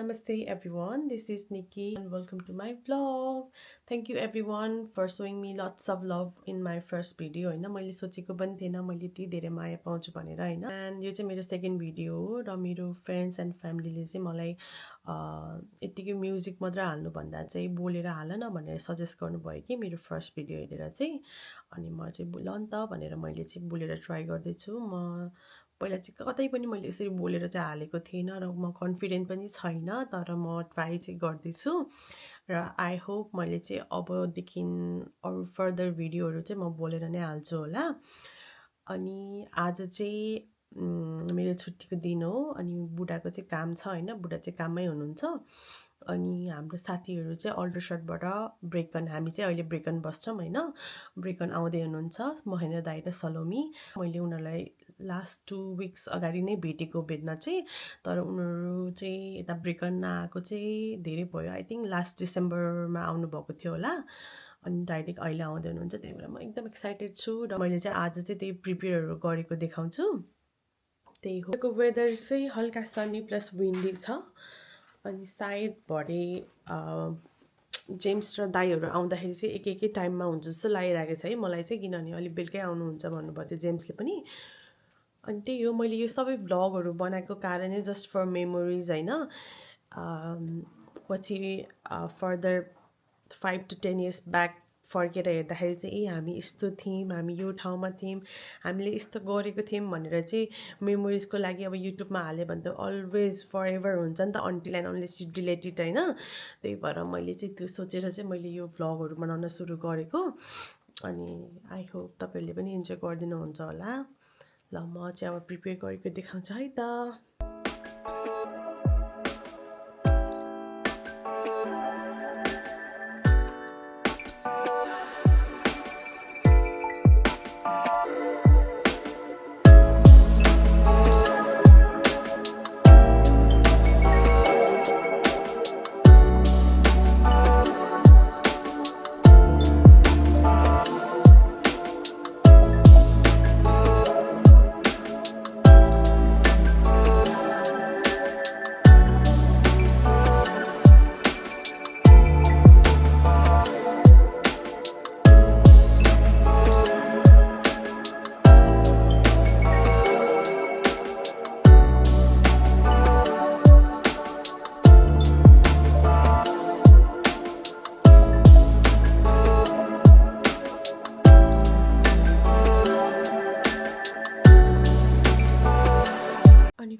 Namaste everyone, this is Nikki and welcome to my vlog. Thank you everyone for showing me lots of love in my first video हैन मैले सोचेको पनि थिएन मैले यति धेरै माया पाउँछु भनेर हैन एन्ड यो चाहिँ मेरो सेकेन्ड भिडियो हो र मेरो फ्रेन्ड्स एन्ड फ्यामिलीले चाहिँ मलाई यतिकै म्युजिक मात्र हाल्नु भन्दा चाहिँ बोलेर हाल न भनेर सजेस्ट गर्नुभयो कि मेरो फर्स्ट भिडियो हेरेर चाहिँ अनि म चाहिँ ल नि त भनेर मैले चाहिँ बोलेर ट्राई गर्दै छु म पहिला चाहिँ कतै पनि मैले यसरी बोलेर चाहिँ हालेको थिएन र म कन्फिडेन्ट पनि छैन तर म ट्राई चाहिँ गर्दैछु र आई होप मैले चाहिँ अबदेखि अरू फर्दर भिडियोहरू चाहिँ म बोलेर नै हाल्छु होला अनि आज चाहिँ मेरो छुट्टीको दिन हो अनि बुढाको चाहिँ काम छ हैन बुढा चाहिँ काममै हुनुहुन्छ अनि हाम्रो साथीहरू चाहिँ अल्डरसटबाट ब्रेकन हामी चाहिँ अहिले ब्रेकन बस्छौँ हैन ब्रेकन आउँदै हुनुहुन्छ महेन्द्र दाइ र सलोमी मैले उनीहरूलाई लास्ट 2 विक्स अगाडि नै भेटेको भेट्न चाहिँ तर उनीहरू चाहिँ यता ब्रेकन आएको चाहिँ धेरै भयो आई थिङ्क लास्ट डिसेम्बरमा आउनुभएको थियो होला अनि डाइरेक्ट अहिले आउँदै हुनुहुन्छ त्यही भएर म एकदम एक्साइटेड छु र मैले चाहिँ आज चाहिँ त्यही प्रिपेयरहरू गरेको देखाउँछु त्यही हो वेदर चाहिँ हल्का सनी प्लस विन्डी छ अनि सायद भरे जेम्स र दाईहरू आउँदाखेरि चाहिँ एकै टाइममा हुन्छ जस्तो लागिरहेको छ है मलाई चाहिँ किनभने अलिक बेलुकै आउनुहुन्छ भन्नुभयो थियो जेम्सले पनि अनि त्यही हो मैले यो सबै भ्लगहरू बनाएको कारणै जस्ट फर मेमोरिज हैन पछि फर्दर 5 to 10 years ब्याक फर्केर हेर्दाखेरि चाहिँ हामी यस्तो थियौँ हामी यो ठाउँमा थियौँ हामीले यस्तो गरेको थियौँ भनेर चाहिँ मेमोरिजको लागि अब युट्युबमा हाल्यो भने त अलवेज फर एभर हुन्छ नि त until and unless you delete it हैन त्यही भएर मैले चाहिँ त्यो सोचेर चाहिँ मैले यो भ्लगहरू बनाउन सुरु गरेको अनि आई होप तपाईँहरूले पनि इन्जोय गरिदिनुहुन्छ होला ल म चाहिँ अब प्रिपेयर गरेको देखाउँछु है त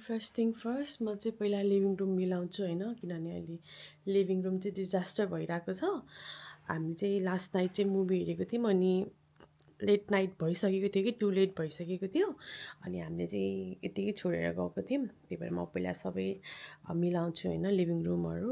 फर्स्ट थिङ फर्स्ट म चाहिँ पहिला लिभिङ रुम मिलाउँछु हैन किनभने अहिले लिभिङ रुम चाहिँ डिजास्टर भइरहेको छ हामी चाहिँ लास्ट नाइट चाहिँ मुभी हेरेको थियौँ अनि लेट नाइट भइसकेको थियो कि टु लेट भइसकेको थियो अनि हामीले चाहिँ यतिकै छोडेर गएको थियौँ त्यही भएर म पहिला सबै मिलाउँछु हैन लिभिङ रुमहरू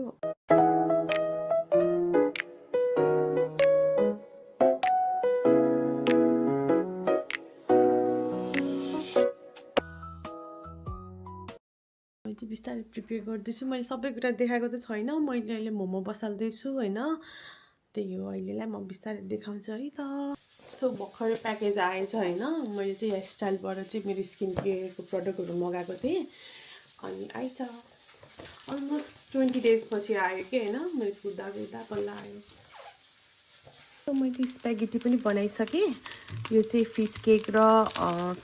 बिस्तारै प्रिपेयर गर्दैछु मैले सबै कुरा देखाएको त छैन मैले अहिले मोमो बसाल्दैछु हैन त्यही हो अहिलेलाई म बिस्तारै देखाउँछु है त सो भर्खर प्याकेज आएछ हैन मैले चाहिँ हेयर स्टाइलबाट चाहिँ मेरो स्किन केयरको प्रडक्टहरू मगाएको थिएँ अनि आइछ अलमोस्ट 20 डेज पछि आयो कि हैन मैले कुर्दा कुर्दा बल्ल आयो सो मैले स्प्यागेटी पनि बनाइसकेँ यो चाहिँ फिस केक र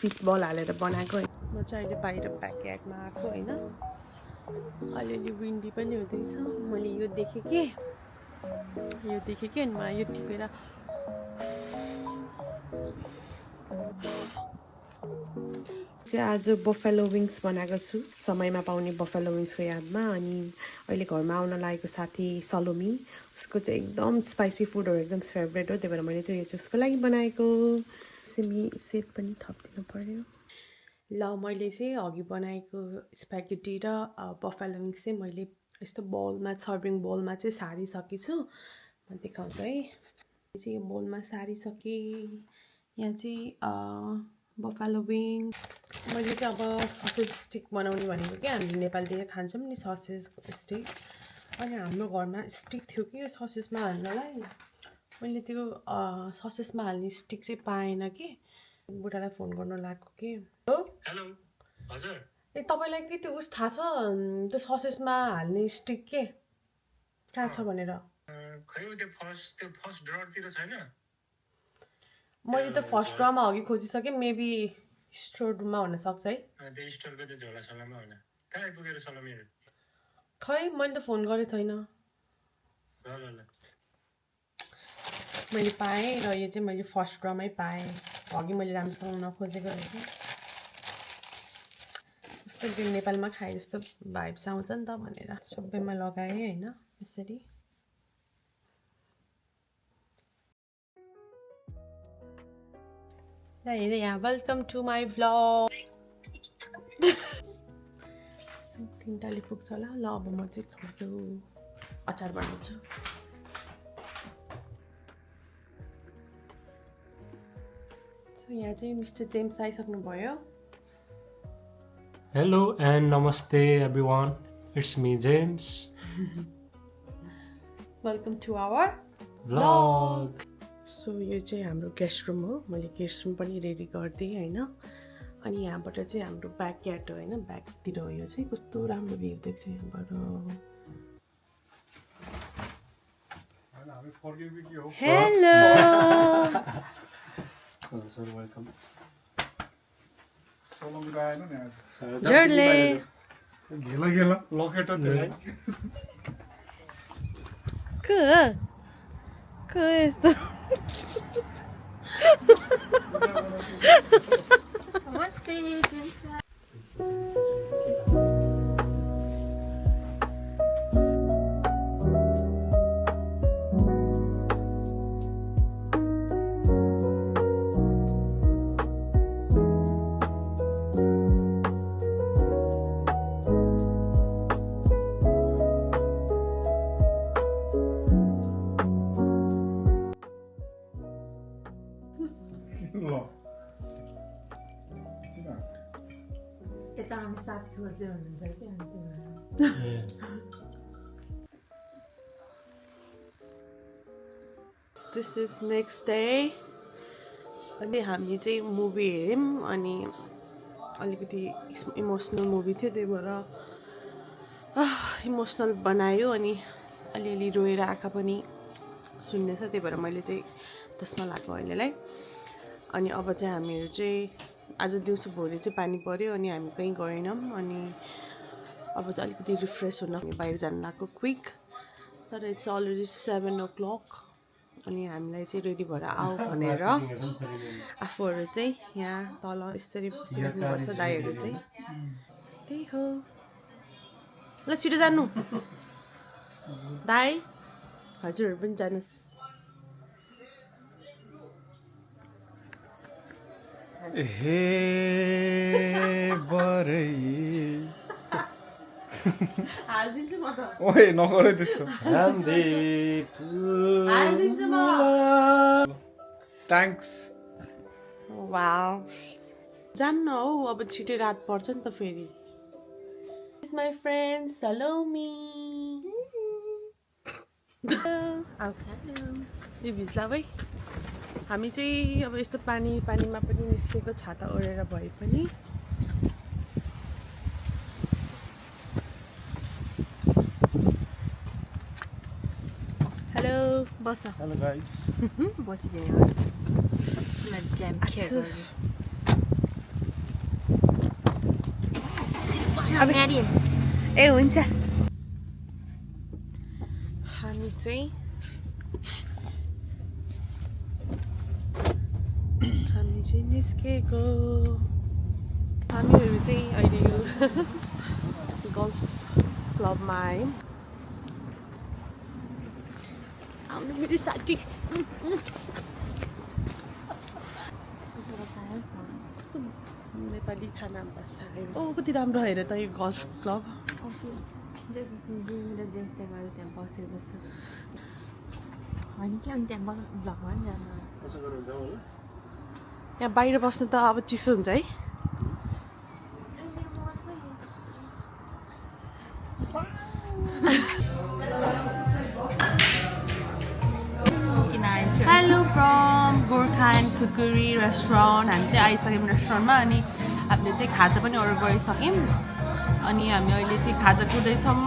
फिस बल हालेर बनाएको म चाहिँ अहिले बाहिर ब्याकयार्डमा आएको हैन अलिअलि विन्डी पनि हुँदैछ मैले यो देखेँ कि अनि मलाई यो टिपेर चाहिँ आज बफेलो विङ्स बनाएको छु समयमा पाउने बफेलो विङ्सको यादमा अनि अहिले घरमा आउन लागेको साथी सलोमी उसको चाहिँ एकदम स्पाइसी फुडहरू एकदम फेभरेट हो त्यही भएर मैले चाहिँ यो चाहिँ उसको लागि बनाएको सिमी सेट पनि थपिदिनु पर्यो ल मैले चाहिँ अघि बनाएको स्प्यागेटी र बफेलो विङ्स चाहिँ मैले यस्तो बलमा सर्भिङ बलमा चाहिँ सारिसकेको छु म देखाउँछु है चाहिँ यो बलमा सारिसकेँ यहाँ चाहिँ बफेलो विङ मैले चाहिँ अब ससेज स्टिक बनाउने भनेको कि हामीले नेपालतिर खान्छौँ नि ससेज स्टिक अनि हाम्रो घरमा स्टिक थियो कि ससेजमा हाल्नलाई मैले त्यो ससेजमा हाल्ने स्टिक चाहिँ पाएन कि बुढालाई फोन गर्न लागेको कि हेलो हजुर ए तपाईलाई के त्यो उस थाहा छ त्यो ससेसमा हाल्ने स्टिक के कहाँ छ भनेर खै त्यो फर्स्ट ड्रअरतिर छैन मैले त फर्स्ट ड्रमा अघि खोजिसकेँ मेबी स्टोर रुममा हुन सक्छ है त्यो स्टोरको त्यो झोला सलामा होला कहाँ आइपुगेर सलामीहरू खै मैले त फोन गरेको छैन ल मैले पाएँ र यो चाहिँ मैले फर्स्ट ड्रमै पाएँ अघि मैले राम्रोसँग नखोजेको रहेछ कस्तो त्यो नेपालमा खाए जस्तो भाइब्स आउँछ नि त भनेर सबैमा लगाएँ होइन यसरी हेर यहाँ वेलकम टु माई भ्लग तिनवटाले पुग्छ होला ल अब म चाहिँ खोज्छु अचार बनाउँछु यहाँ चाहिँ मिस्टर जेम्स आइसक्नुभयो Hello and namaste everyone. It's me James. Welcome to our Vlog. So यो चाहिँ हाम्रो गेस्ट रुम हो मैले गेस्ट रुम पनि रेडी गरिदिएँ होइन अनि यहाँबाट चाहिँ हाम्रो ब्याकयार्ड हो होइन ब्याकतिर हो यो चाहिँ कस्तो राम्रो भ्यू देख्छ यहाँबाट हेलो वेलकम जर्ले गेला लकेट क यस्तो यता हामी साथी खोज्दै हुनुहुन्छ कि दिस इज नेक्स्ट डे अनि हामी चाहिँ मुभी हेऱ्यौँ अनि अलिकति इमोसनल मुभी थियो त्यही भएर इमोसनल बनायो अनि अलिअलि रोएर आँखा पनि सुन्ने छ त्यही भएर मैले चाहिँ त्यसमा लाग्यो अहिलेलाई अनि अब चाहिँ हामीहरू चाहिँ आज दिउँसो भोलि चाहिँ पानी पऱ्यो अनि हामी कहीँ गएनौँ अनि अब चाहिँ अलिकति रिफ्रेस हुन हामी बाहिर जानु लाग्यो क्विक तर इट्स अलरेडी 7 o'clock अनि हामीलाई चाहिँ रेडी भएर आऊ भनेर आफूहरू चाहिँ यहाँ तल यसरी बसिराख्नुपर्छ दाइहरू चाहिँ त्यही हो ल छिटो जानु दाइ हजुरहरू पनि जानुहोस् हे बरै हालिदिन्छु म त ओए नगर त्यस्तो हालिदिन्छु म थ्याङ्क्स वाउ जाम न हौ अब छिटै रात पर्छ नि त फेरि माई फ्रेन्ड्स हेलो मी यो भिज्ला भाइ हामी चाहिँ अब यस्तो पानीमा पनि निस्केको छाता ओढेर भए पनि हेलो बस हेलो गाइस बसिदिने हो ज्याम ए हुन्छ हामी चाहिँ निस्केको हामीहरू चाहिँ अहिले यो गल्फ क्लबमा आयौँ आउनु मेरो साथी कस्तो नेपाली खाना बस्छ ओ कति राम्रो हेर त यो गल्फ क्लब जेम्स त्यहाँ गएर त्यहाँ बसेँ जस्तो होइन कि अनि त्यहाँ भ्लगमा पनि राम्रो यहाँ बाहिर बस्नु त अब चिसो हुन्छ है हेलो फ्रम गोर्खा एन्ड कुकुरी रेस्टुरेन्ट हामी चाहिँ आइसक्यौँ रेस्टुरेन्टमा अनि हामीले चाहिँ खाजा पनि अर्डर गरिसक्यौँ अनि हामी अहिले चाहिँ खाजा कुर्दैछौँ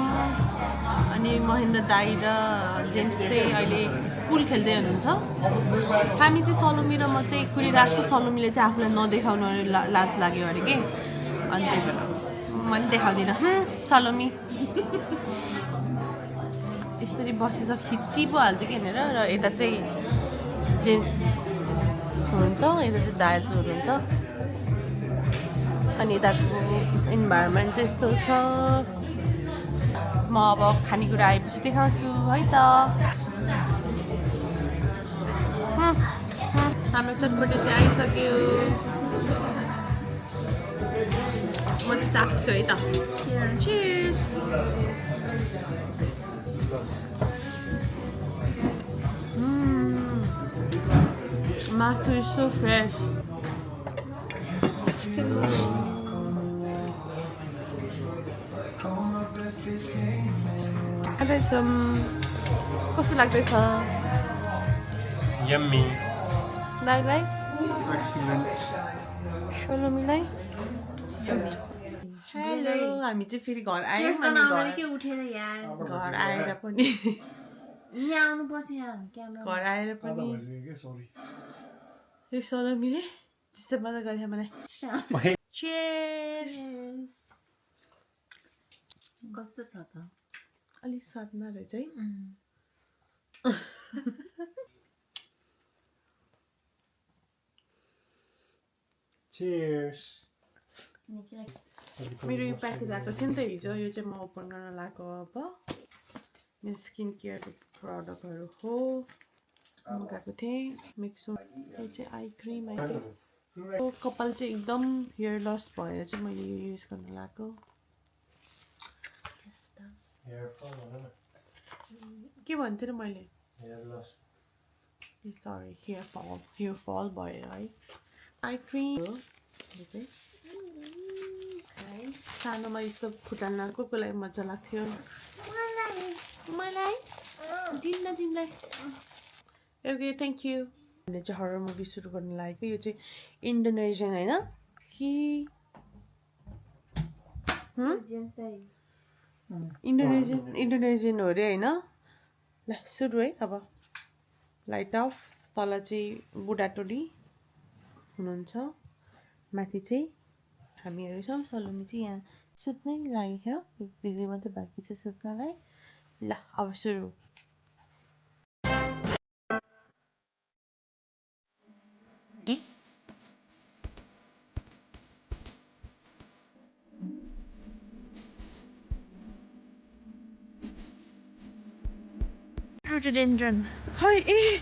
अनि महेन्द्र दाई र जेम्स चाहिँ अहिले पुल खेल्दै हुनुहुन्छ हामी चाहिँ सलोमी र म चाहिँ कुरिरहेको सलोमीले चाहिँ आफूलाई नदेखाउनु लाज लाग्यो अरे के अनि त्यही भएर म पनि देखाउँदिनँ सलोमी यसरी बसेर खिची पो हाल्छ कि हेरेर र यता चाहिँ जेम्स हुनुहुन्छ यता चाहिँ दाजुहरू हुन्छ अनि यताको इन्भाइरोमेन्ट चाहिँ यस्तो छ म अब खानेकुरा आएपछि देखाउँछु है त हाम्रो चटपटे चाहिँ आइसक्यो म चाहिँ चाख्छु है त Cheers. Matthew is so fresh. खाँदैछौँ कस्तो लाग्दैछ Yummy. दाइलाई Excellent. सलोमीलाई हेलो हामी चाहिँ फेरि घर आयौँ Cheers अनि गर्न घर अगाडि के उठेर यार घर आएर पनि यहाँ आउनुपर्छ यहाँ क्यामेरा घर आएर आधा पनि भइसक्यो के सरी यो सलोमीले त्यस्तो मजा गरे मलाई Cheers. कस्तो छ त अलिक स्वादमा रहेछ है Cheers. मेरो यो प्याकेज आएको थियो नि त हिजो यो चाहिँ म ओपन गर्न लगाएको अब मेरो स्किन केयरको प्रडक्टहरू हो मगाएको थिएँ मिक्सो यो चाहिँ आई क्रिम आइक्रिम कपाल चाहिँ एकदम हेयर लस भएर चाहिँ मैले यो युज गर्न लगाएको Hair fall, whatever. के भन्थेँ र मैले Hair loss. सरी हेयर फल भयो है आई क्रिम हो यो चाहिँ सानोमा यस्तो खुट्टामा कोलाई मजा लाग्थ्यो मलाई दिन्न तिमीलाई ओके थ्याङ्क यू हामीले चाहिँ हरर मुभी सुरु गर्न लागेको यो चाहिँ इन्डोनेसियन होइन कि इन्डोनेसियन हो अरे होइन ल सुरु है अब लाइट अफ तल चाहिँ बुढाटोली हुनुहुन्छ माथि चाहिँ हामीहरू छौँ सलोमी चाहिँ यहाँ सुत्नै लागेको थियो एक दिदी मात्रै बाँकी छ सुत्नलाई ल अब सुरु Rhododendron. है ए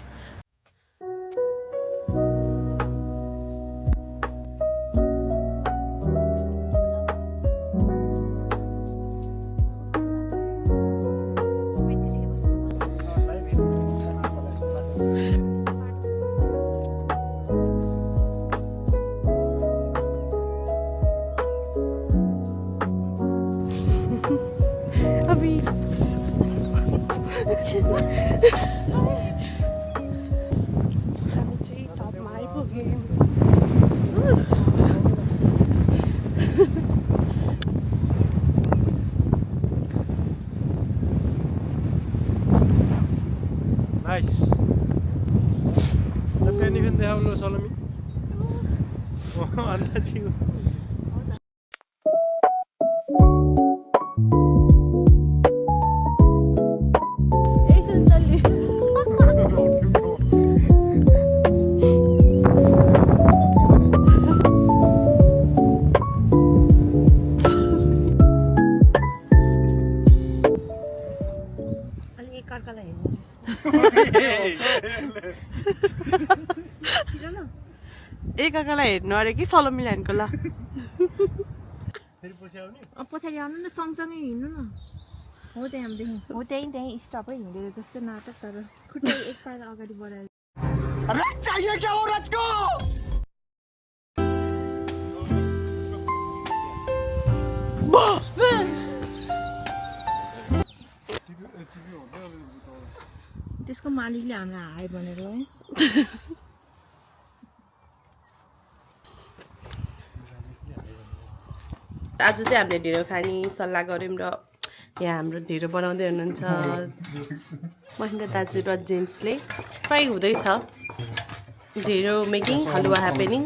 अभी हामी चाहिँ टपमा आइपुग्यौँ Nice. The penny when they have no salami. Oh, Allah ji. ए सुन्तली अलि एकअर्कालाई हेर्नु एकअर्कालाई हेर्नु अरे कि सलोमीलाई हेर्नुको ल फेरि पछि आउने पछाडि आउनु न सँगसँगै हिँड्नु न हो त्यहाँदेखि हो त्यहीँ स्टपै हिँडेको जस्तो नाटक तर खुट्टा एक पाइला अगाडि बढाएर त्यसको मालिकले हामीलाई हाय भनेर है आज चाहिँ हामीले ढिँडो खाने सल्लाह गऱ्यौँ र यहाँ हाम्रो ढिँडो बनाउँदै हुनुहुन्छ महेन्द्र दाजु र जेम्सले फ्राई हुँदैछ ढिँडो मेकिङ हलुवा ह्यापेनिङ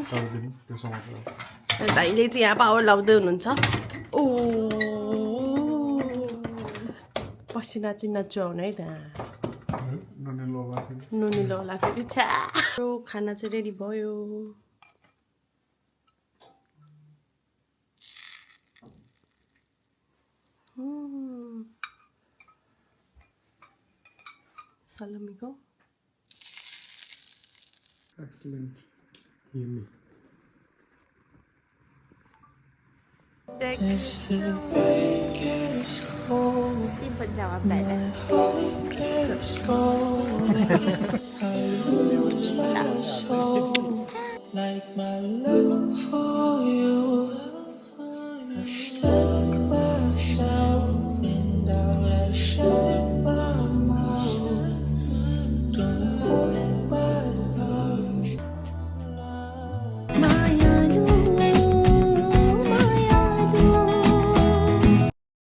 दाइले चाहिँ यहाँ पावर लाउँदै हुनुहुन्छ ओ पसिना चाहिँ नचुहाउनु है त नुनिलो होला फेरि छ्या खाना चाहिँ रेडी भयो salamigo. Excellent. Yummy. Simple jawab lại nè. Like my love for